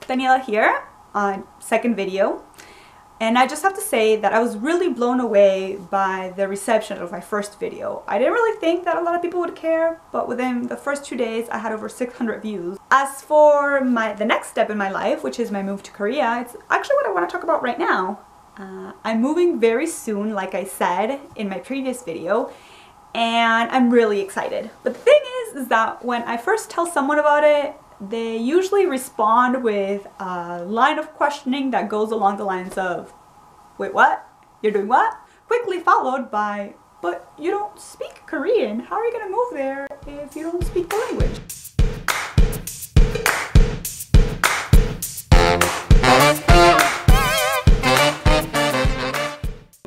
Daniela here on second video, and I just have to say that I was really blown away by the reception of my first video. I didn't really think that a lot of people would care, but within the first 2 days I had over 600 views. As for the next step in my life, which is my move to Korea, it's actually what I want to talk about right now. I'm moving very soon, like I said in my previous video, and I'm really excited. But the thing is that when I first tell someone about it, they usually respond with a line of questioning that goes along the lines of, wait, what? You're doing what? Quickly followed by, but you don't speak Korean. How are you gonna move there if you don't speak the language?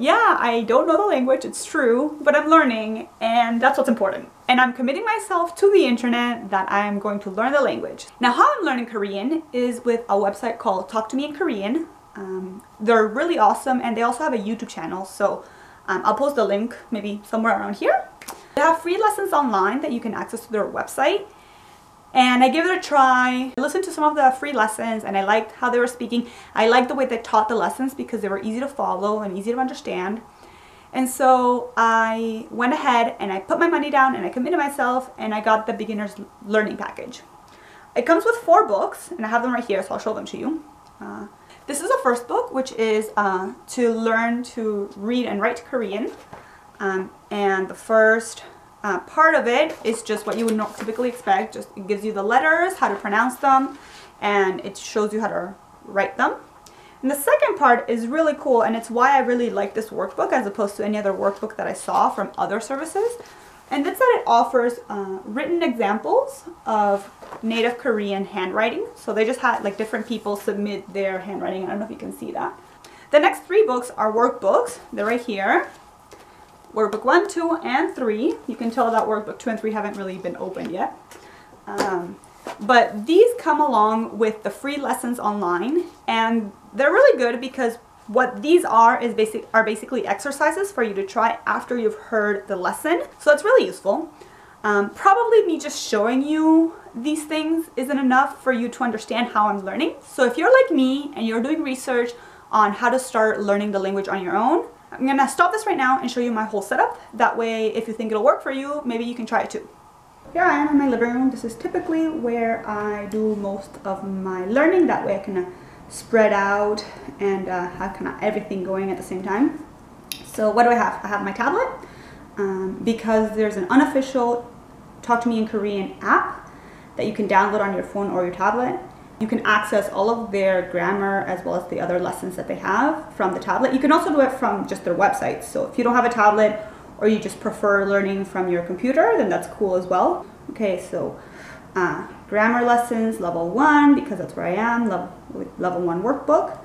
Yeah, I don't know the language, it's true, but I'm learning, and that's what's important. And I'm committing myself to the internet that I'm going to learn the language. Now, how I'm learning Korean is with a website called Talk to Me in Korean. They're really awesome, and they also have a YouTube channel, so I'll post the link maybe somewhere around here. They have free lessons online that you can access to their website. And I gave it a try. I listened to some of the free lessons and I liked how they were speaking. I liked the way they taught the lessons because they were easy to follow and easy to understand. And so I went ahead and I put my money down and I committed myself and I got the beginner's learning package. It comes with 4 books and I have them right here, so I'll show them to you. This is the first book, which is to learn to read and write Korean. And the first part of it is just what you would not typically expect. Just it gives you the letters, how to pronounce them, and it shows you how to write them. And the second part is really cool, and it's why I really like this workbook as opposed to any other workbook that I saw from other services. And that's that it offers written examples of native Korean handwriting. So they just had like different people submit their handwriting. I don't know if you can see that. The next 3 books are workbooks. They're right here. Workbook 1, 2, and 3. You can tell that workbook 2 and 3 haven't really been opened yet. But these come along with the free lessons online, and they're really good because what these are basically exercises for you to try after you've heard the lesson. So it's really useful. Probably me just showing you these things isn't enough for you to understand how I'm learning. So if you're like me and you're doing research on how to start learning the language on your own, I'm gonna stop this right now and show you my whole setup. That way, if you think it'll work for you, maybe you can try it too. Here I am in my living room. This is typically where I do most of my learning. That way I can spread out and have kind of everything going at the same time. So what do I have? I have my tablet because there's an unofficial Talk to Me in Korean app that you can download on your phone or your tablet. You can access all of their grammar as well as the other lessons that they have from the tablet. You can also do it from just their website. So if you don't have a tablet or you just prefer learning from your computer, then that's cool as well. Okay, so grammar lessons, level 1, because that's where I am, level 1 workbook.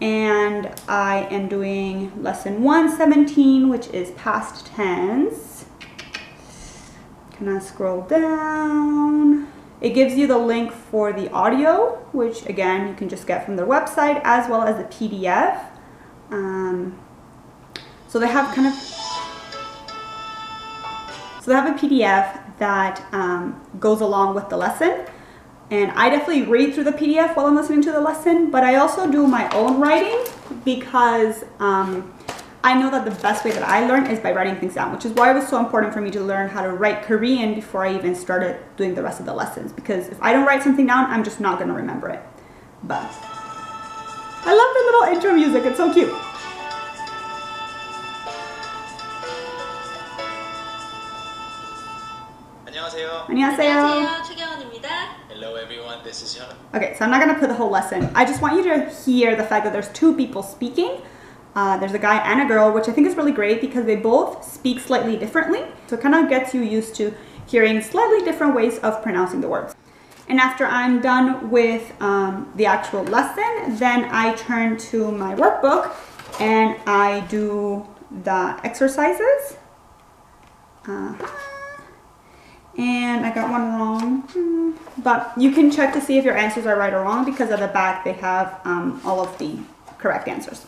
And I am doing lesson 117, which is past tense. Can I scroll down? It gives you the link for the audio, which again, you can just get from their website, as well as the PDF. So they have a PDF that goes along with the lesson. And I definitely read through the PDF while I'm listening to the lesson, but I also do my own writing because I know that the best way that I learn is by writing things down, which is why it was so important for me to learn how to write Korean before I even started doing the rest of the lessons. Because if I don't write something down, I'm just not going to remember it. But I love the little intro music. It's so cute. 안녕하세요. 안녕하세요. 최경원입니다. Hello everyone, this is Hyun. Okay, so I'm not going to put the whole lesson. I just want you to hear the fact that there's 2 people speaking. There's a guy and a girl, which I think is really great because they both speak slightly differently. So it kind of gets you used to hearing slightly different ways of pronouncing the words. And after I'm done with the actual lesson, then I turn to my workbook and I do the exercises. And I got one wrong, but you can check to see if your answers are right or wrong because at the back they have all of the correct answers.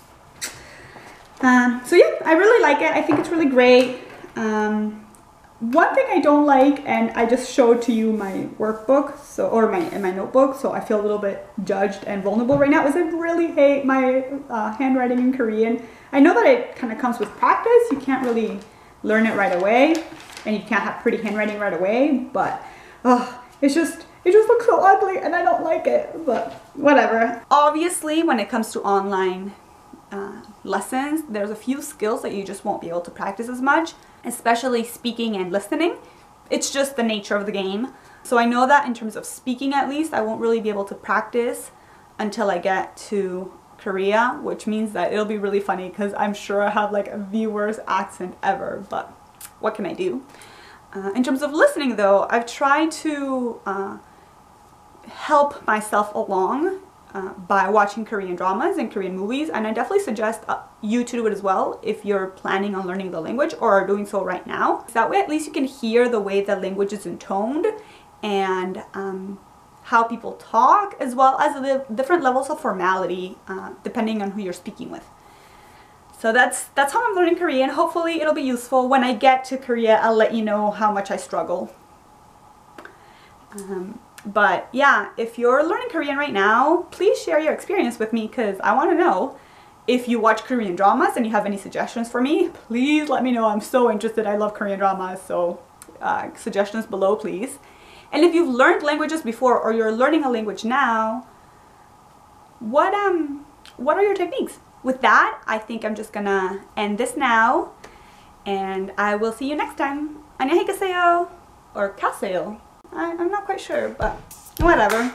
So yeah, I really like it. I think it's really great. One thing I don't like, and I just showed to you my workbook, or my notebook, so I feel a little bit judged and vulnerable right now, is I really hate my handwriting in Korean. I know that it kind of comes with practice. You can't really learn it right away, and you can't have pretty handwriting right away, but it just looks so ugly and I don't like it, but whatever. Obviously, when it comes to online lessons, there's a few skills that you just won't be able to practice as much, especially speaking and listening. It's just the nature of the game. So I know that in terms of speaking, at least, I won't really be able to practice until I get to Korea, which means that it'll be really funny because I'm sure I have like the worst accent ever, but what can I do? In terms of listening though, I've tried to help myself along by watching Korean dramas and Korean movies, and I definitely suggest you to do it as well if you're planning on learning the language or are doing so right now. So that way at least you can hear the way the language is intoned and how people talk, as well as the different levels of formality depending on who you're speaking with. So that's how I'm learning Korean. Hopefully it'll be useful. When I get to Korea, I'll let you know how much I struggle. But yeah, if you're learning Korean right now, please share your experience with me because I want to know. If you watch Korean dramas and you have any suggestions for me, please let me know. I'm so interested. I love Korean dramas, so suggestions below, please. And if you've learned languages before or you're learning a language now, what are your techniques? With that, I think I'm just gonna end this now, and I will see you next time. 안녕히 계세요, or 가세요. I'm not quite sure, but whatever.